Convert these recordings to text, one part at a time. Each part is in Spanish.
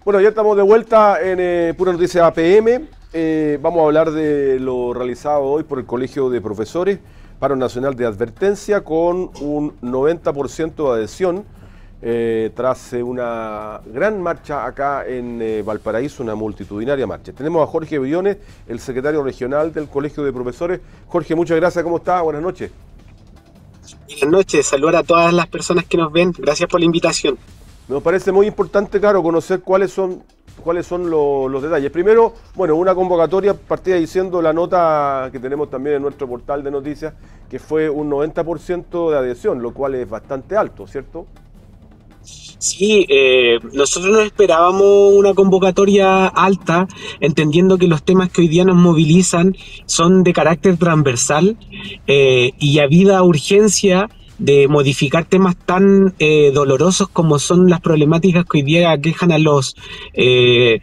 Bueno, ya estamos de vuelta en Pura Noticia APM. Vamos a hablar de lo realizado hoy por el Colegio de Profesores, paro nacional de advertencia con un 90% de adhesión tras una gran marcha acá en Valparaíso, una multitudinaria marcha. Tenemos a Jorge Briones, el secretario regional del Colegio de Profesores. Jorge, muchas gracias. ¿Cómo está? Buenas noches. Buenas noches, saludar a todas las personas que nos ven. Gracias por la invitación. Me parece muy importante, claro, conocer cuáles son los detalles. Primero, bueno, una convocatoria partida diciendo la nota que tenemos también en nuestro portal de noticias, que fue un 90% de adhesión, lo cual es bastante alto, ¿cierto? Sí, nosotros no esperábamos una convocatoria alta, entendiendo que los temas que hoy día nos movilizan son de carácter transversal y habida urgencia de modificar temas tan dolorosos como son las problemáticas que hoy día aquejan a los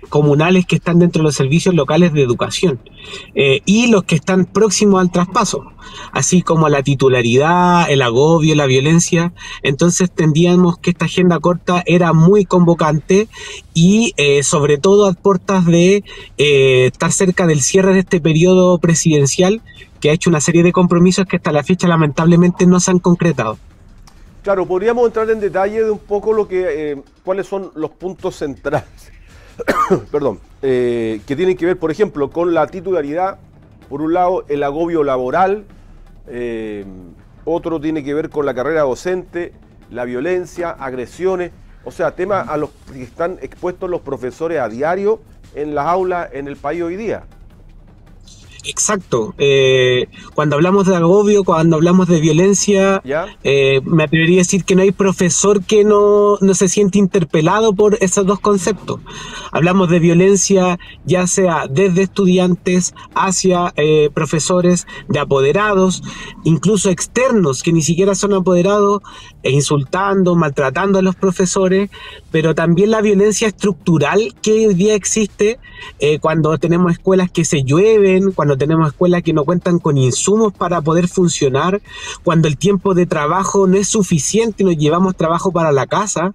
comunales que están dentro de los servicios locales de educación y los que están próximos al traspaso, así como la titularidad, el agobio, la violencia. Entonces entendíamos que esta agenda corta era muy convocante y sobre todo a puertas de estar cerca del cierre de este periodo presidencial, que ha hecho una serie de compromisos que hasta la fecha lamentablemente no se han concretado. Claro, podríamos entrar en detalle de un poco cuáles son los puntos centrales, perdón, que tienen que ver, por ejemplo, con la titularidad, por un lado, el agobio laboral, otro tiene que ver con la carrera docente, la violencia, agresiones, o sea, temas a los que están expuestos los profesores a diario en las aulas en el país hoy día. Exacto. Cuando hablamos de agobio, cuando hablamos de violencia, me atrevería a decir que no hay profesor que no se siente interpelado por esos dos conceptos. Hablamos de violencia ya sea desde estudiantes hacia profesores, de apoderados, incluso externos que ni siquiera son apoderados, insultando, maltratando a los profesores, pero también la violencia estructural que hoy día existe cuando tenemos escuelas que se llueven, cuando tenemos escuelas que no cuentan con insumos para poder funcionar, cuando el tiempo de trabajo no es suficiente y nos llevamos trabajo para la casa.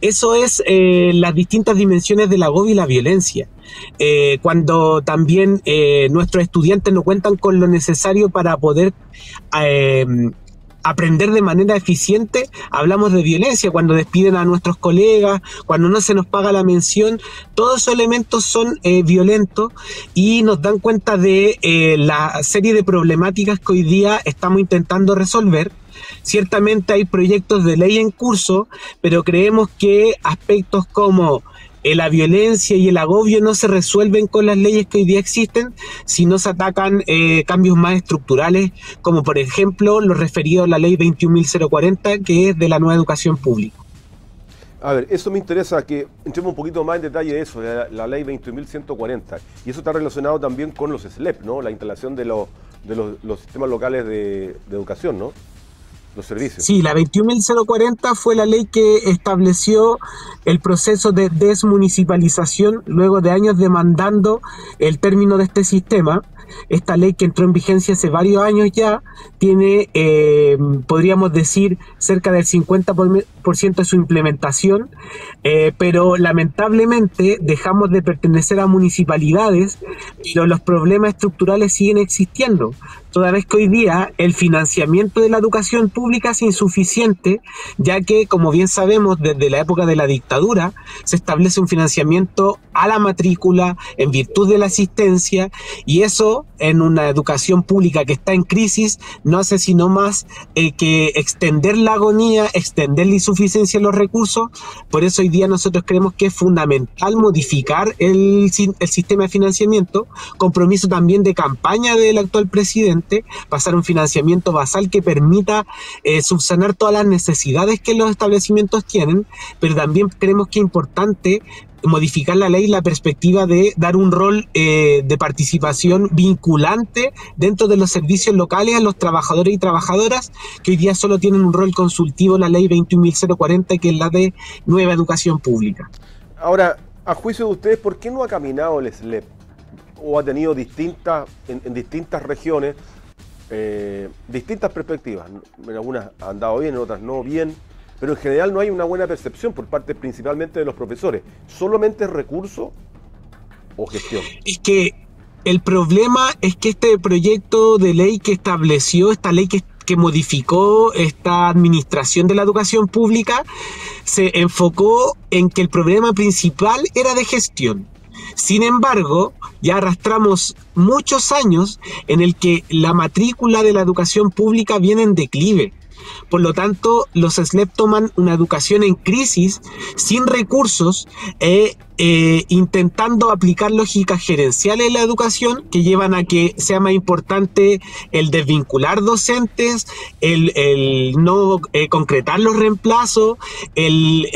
Eso es las distintas dimensiones del agobio y la violencia. Cuando también nuestros estudiantes no cuentan con lo necesario para poder aprender de manera eficiente, hablamos de violencia, cuando despiden a nuestros colegas, cuando no se nos paga la mención, todos esos elementos son violentos y nos dan cuenta de la serie de problemáticas que hoy día estamos intentando resolver. Ciertamente hay proyectos de ley en curso, pero creemos que aspectos como la violencia y el agobio no se resuelven con las leyes que hoy día existen, sino se atacan cambios más estructurales, como por ejemplo lo referido a la ley 21.040, que es de la nueva educación pública. A ver, eso me interesa, que entremos un poquito más en detalle de eso, de la ley 21.140. Y eso está relacionado también con los SLEP, ¿no? La instalación de los sistemas locales de educación, ¿no? Los servicios. Sí, la 21.040 fue la ley que estableció el proceso de desmunicipalización luego de años demandando el término de este sistema. Esta ley, que entró en vigencia hace varios años ya, tiene, podríamos decir, cerca del 50% de su implementación, pero lamentablemente dejamos de pertenecer a municipalidades, pero los problemas estructurales siguen existiendo, toda vez que hoy día el financiamiento de la educación pública es insuficiente, ya que, como bien sabemos, desde la época de la dictadura se establece un financiamiento a la matrícula en virtud de la asistencia, y eso en una educación pública que está en crisis no hace sino más que extender la agonía, extender la insuficiencia de los recursos. Por eso hoy día nosotros creemos que es fundamental modificar el sistema de financiamiento, compromiso también de campaña del actual presidente, pasar a un financiamiento basal que permita subsanar todas las necesidades que los establecimientos tienen, pero también creemos que es importante modificar la ley, la perspectiva de dar un rol de participación vinculante dentro de los servicios locales a los trabajadores y trabajadoras, que hoy día solo tienen un rol consultivo en la ley 21.040, que es la de nueva educación pública. Ahora, a juicio de ustedes, ¿por qué no ha caminado el SLEP? ¿O ha tenido en distintas regiones distintas perspectivas? En algunas ha andado bien, en otras no bien. pero en general no hay una buena percepción por parte principalmente de los profesores. ¿Solamente es recurso o gestión? Es que el problema es que este proyecto de ley que estableció, esta ley que modificó esta administración de la educación pública, se enfocó en que el problema principal era de gestión. Sin embargo, ya arrastramos muchos años en el que la matrícula de la educación pública viene en declive. Por lo tanto, los SLEP toman una educación en crisis, sin recursos, intentando aplicar lógicas gerenciales en la educación que llevan a que sea más importante el desvincular docentes, el no concretar los reemplazos, el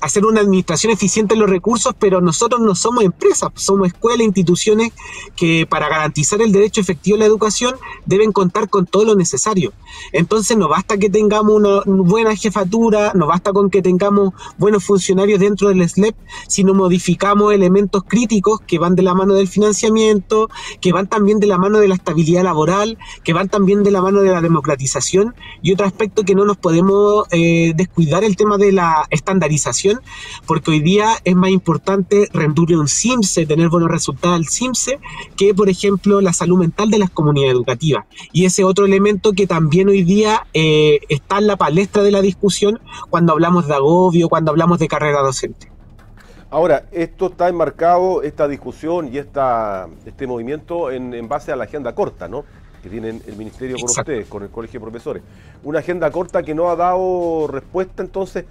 hacer una administración eficiente de los recursos, pero nosotros no somos empresas, somos escuelas, instituciones que para garantizar el derecho efectivo a la educación deben contar con todo lo necesario. Entonces no basta que tengamos una buena jefatura, no basta con que tengamos buenos funcionarios dentro del SLEP, sino modificamos elementos críticos que van de la mano del financiamiento, que van también de la mano de la estabilidad laboral, que van también de la mano de la democratización, y otro aspecto que no nos podemos descuidar, el tema de la estandarización, porque hoy día es más importante rendirle un CIMSE, tener buenos resultados al CIMSE, que por ejemplo la salud mental de las comunidades educativas, y ese otro elemento que también hoy día está en la palestra de la discusión cuando hablamos de agobio, cuando hablamos de carrera docente. Ahora, esto está enmarcado, esta discusión y este movimiento en base a la agenda corta, ¿no?, que tienen el Ministerio con ustedes, con el Colegio de Profesores. Una agenda corta que no ha dado respuesta entonces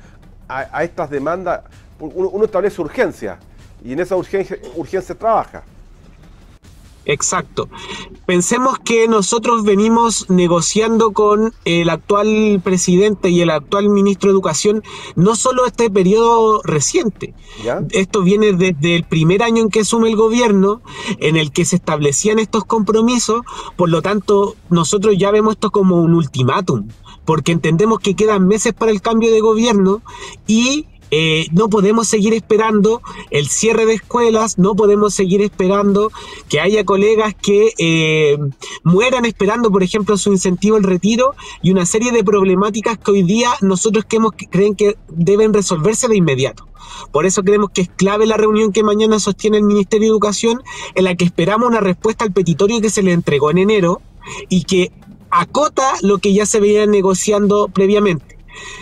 a estas demandas. Uno establece urgencia y en esa urgencia trabaja. Exacto. Pensemos que nosotros venimos negociando con el actual presidente y el actual ministro de Educación no solo este periodo reciente. ¿Ya? Esto viene desde el primer año en que asume el gobierno, en el que se establecían estos compromisos. Por lo tanto, nosotros ya vemos esto como un ultimátum, porque entendemos que quedan meses para el cambio de gobierno y no podemos seguir esperando el cierre de escuelas, no podemos seguir esperando que haya colegas que mueran esperando, por ejemplo, su incentivo al retiro, y una serie de problemáticas que hoy día nosotros creen que deben resolverse de inmediato. Por eso creemos que es clave la reunión que mañana sostiene el Ministerio de Educación, en la que esperamos una respuesta al petitorio que se le entregó en enero y que acota lo que ya se venía negociando previamente.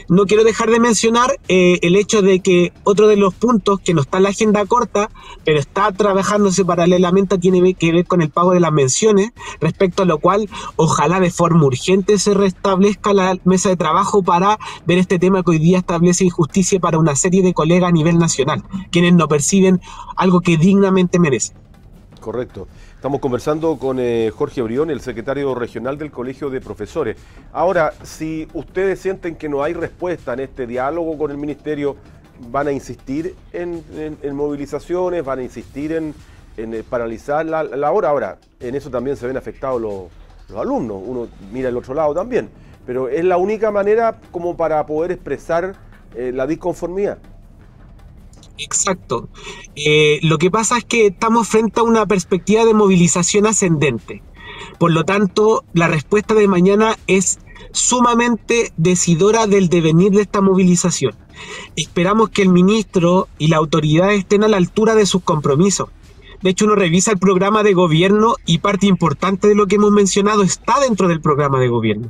No quiero dejar de mencionar el hecho de que otro de los puntos que no está en la agenda corta, pero está trabajándose paralelamente, tiene que ver con el pago de las menciones, respecto a lo cual ojalá de forma urgente se restablezca la mesa de trabajo para ver este tema que hoy día establece injusticia para una serie de colegas a nivel nacional, quienes no perciben algo que dignamente merecen. Correcto. Estamos conversando con Jorge Brión, el secretario regional del Colegio de Profesores. Ahora, si ustedes sienten que no hay respuesta en este diálogo con el Ministerio, ¿van a insistir en movilizaciones? ¿Van a insistir en paralizar la hora? Ahora, en eso también se ven afectados los alumnos. Uno mira el otro lado también. Pero es la única manera como para poder expresar la disconformidad. Exacto. Lo que pasa es que estamos frente a una perspectiva de movilización ascendente. Por lo tanto, la respuesta de mañana es sumamente decidora del devenir de esta movilización. Esperamos que el ministro y la autoridad estén a la altura de sus compromisos. De hecho, uno revisa el programa de gobierno y parte importante de lo que hemos mencionado está dentro del programa de gobierno.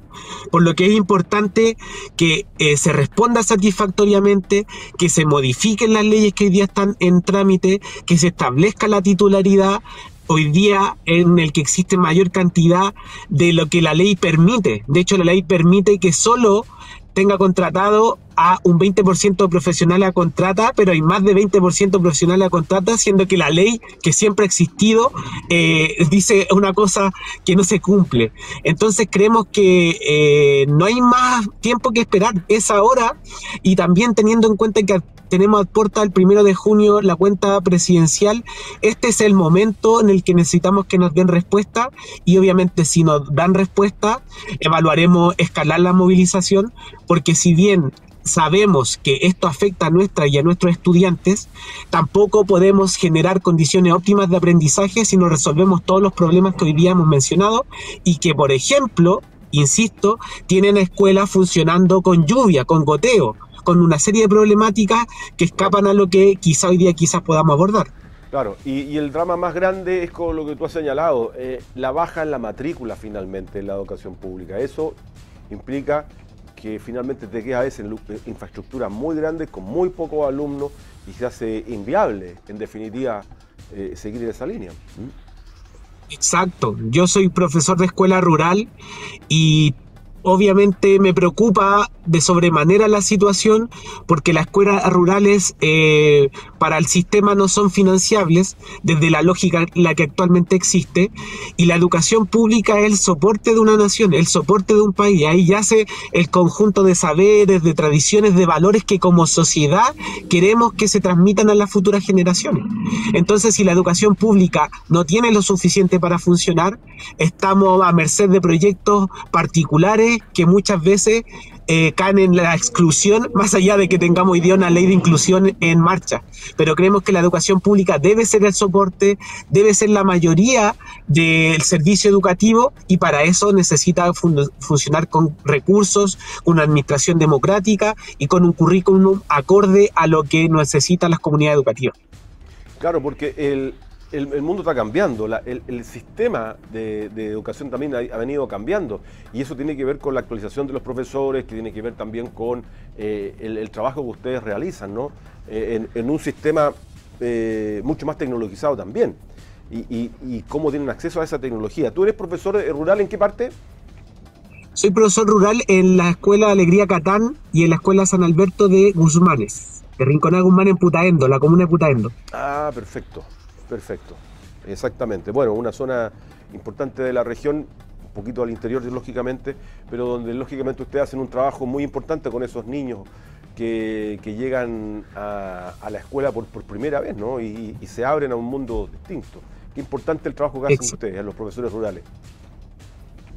Por lo que es importante que se responda satisfactoriamente, que se modifiquen las leyes que hoy día están en trámite, que se establezca la titularidad hoy día en el que existe mayor cantidad de lo que la ley permite. De hecho, la ley permite que solo tenga contratado a un 20% de profesionales a contrata, pero hay más de 20% de profesionales a contrata, siendo que la ley que siempre ha existido dice una cosa que no se cumple. Entonces creemos que no hay más tiempo que esperar, es ahora, y también teniendo en cuenta que tenemos a puerta el 1 de junio la cuenta presidencial, este es el momento en el que necesitamos que nos den respuesta, y obviamente si nos dan respuesta evaluaremos escalar la movilización, porque si bien sabemos que esto afecta a nuestra y a nuestros estudiantes, tampoco podemos generar condiciones óptimas de aprendizaje si no resolvemos todos los problemas que hoy día hemos mencionado, y que, por ejemplo, insisto, tienen escuelas funcionando con lluvia, con goteo, con una serie de problemáticas que escapan a lo que quizá hoy día quizás podamos abordar. Claro, y el drama más grande es con lo que tú has señalado, la baja en la matrícula finalmente en la educación pública. Eso implica que finalmente te quedas a veces en infraestructura muy grande, con muy pocos alumnos, y se hace inviable, en definitiva, seguir en esa línea. Exacto, yo soy profesor de escuela rural y obviamente me preocupa de sobremanera la situación porque las escuelas rurales para el sistema no son financiables desde la lógica la que actualmente existe, y la educación pública es el soporte de una nación, el soporte de un país. Ahí yace el conjunto de saberes, de tradiciones, de valores que como sociedad queremos que se transmitan a las futuras generaciones. Entonces, si la educación pública no tiene lo suficiente para funcionar, estamos a merced de proyectos particulares que muchas veces caen en la exclusión, más allá de que tengamos hoy día una ley de inclusión en marcha. Pero creemos que la educación pública debe ser el soporte, debe ser la mayoría del servicio educativo, y para eso necesita funcionar con recursos, con una administración democrática y con un currículum acorde a lo que necesitan las comunidades educativas. Claro, porque el mundo está cambiando, el sistema de educación también ha venido cambiando, y eso tiene que ver con la actualización de los profesores, que tiene que ver también con el trabajo que ustedes realizan, ¿no? En un sistema mucho más tecnologizado también, y cómo tienen acceso a esa tecnología. ¿Tú eres profesor rural en qué parte? Soy profesor rural en la Escuela Alegría Catán y en la Escuela San Alberto de Guzmanes, de Rinconada Guzmán, en Putaendo, la comuna de Putaendo. Ah, perfecto. Perfecto, exactamente. Bueno, una zona importante de la región, un poquito al interior, lógicamente, pero donde lógicamente ustedes hacen un trabajo muy importante con esos niños que llegan a la escuela por primera vez, ¿no? Y se abren a un mundo distinto. Qué importante el trabajo que hacen ustedes, los profesores rurales.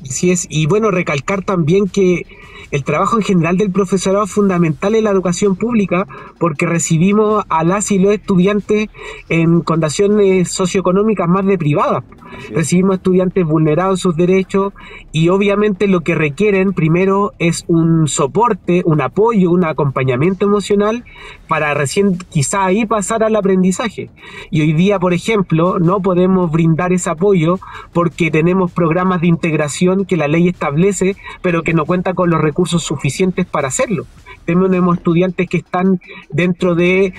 Así es, y bueno, recalcar también que el trabajo en general del profesorado es fundamental en la educación pública, porque recibimos a las y los estudiantes en condiciones socioeconómicas más deprivadas. Recibimos estudiantes vulnerados en sus derechos, y obviamente lo que requieren primero es un soporte, un apoyo, un acompañamiento emocional para recién quizá ahí pasar al aprendizaje. Y hoy día, por ejemplo, no podemos brindar ese apoyo porque tenemos programas de integración que la ley establece, pero que no cuenta con los recursos suficientes para hacerlo. Tenemos estudiantes que están dentro de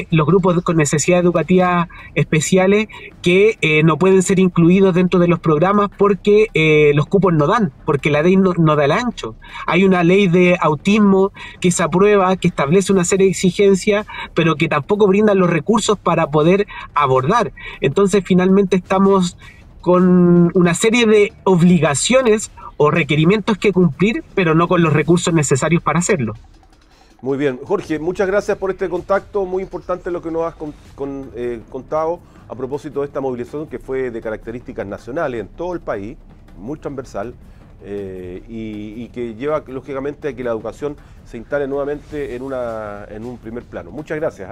los grupos con necesidades educativas especiales que no pueden ser incluidos dentro de los programas porque los cupos no dan, porque la ley no da el ancho. Hay una ley de autismo que se aprueba, que establece una serie de exigencias, pero que tampoco brinda los recursos para poder abordar. Entonces, finalmente estamos con una serie de obligaciones o requerimientos que cumplir, pero no con los recursos necesarios para hacerlo. Muy bien. Jorge, muchas gracias por este contacto, muy importante lo que nos has contado a propósito de esta movilización que fue de características nacionales en todo el país, muy transversal, y que lleva lógicamente a que la educación se instale nuevamente en un primer plano. Muchas gracias.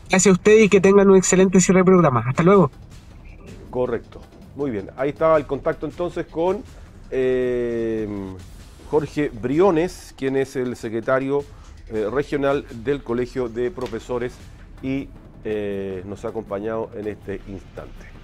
Gracias a ustedes y que tengan un excelente cierre de programa. Hasta luego. Correcto. Muy bien. Ahí estaba el contacto entonces con Jorge Briones, quien es el secretario regional del Colegio de Profesores y nos ha acompañado en este instante.